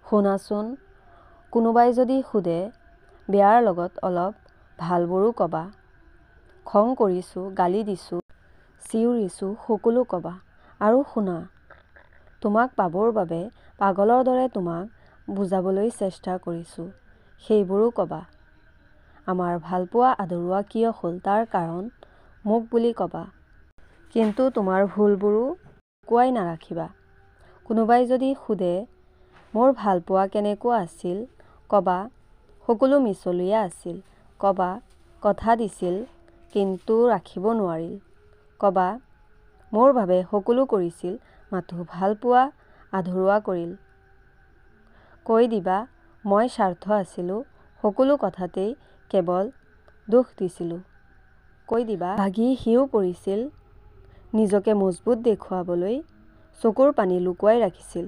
শুনাচোন, কোনোবাই যদি সোধে বেয়াৰ লগত অলপ ভালবোৰো ক'বা। খং কৰিছোঁ, গালি দিছোঁ, চিঞৰিছোঁ, সকলো ক'বা। আৰু শুনা, তোমাক পাবৰ বাবে পাগলৰ দৰে তোমাক বুজাবলৈ চেষ্টা কৰিছোঁ, সেইবোৰো ক'বা। আমাৰ ভালপোৱা আদৰুৱা কিয় হ'ল তাৰ কাৰণ মোক বুলি ক'বা। কিন্তু তোমাৰ ভুলবোৰো লুকুৱাই নাৰাখিবা। কোনোবাই যদি সোধে মোৰ ভালপোৱা কেনেকুৱা আছিল, ক'বা সকলো মিছলীয়া আছিল। ক'বা কথা দিছিল কিন্তু ৰাখিব নোৱাৰিল। ক'বা মোৰ বাবে সকলো কৰিছিল মাথো ভালপোৱা আধৰুৱা কৰিল। কৈ দিবা মই স্বাৰ্থ আছিলোঁ, সকলো কথাতেই কেৱল দোষ দিছিলোঁ। কৈ দিবা ভাগি সিও পৰিছিল, নিজকে মজবুত দেখুৱাবলৈ চকুৰ পানী লুকুৱাই ৰাখিছিল।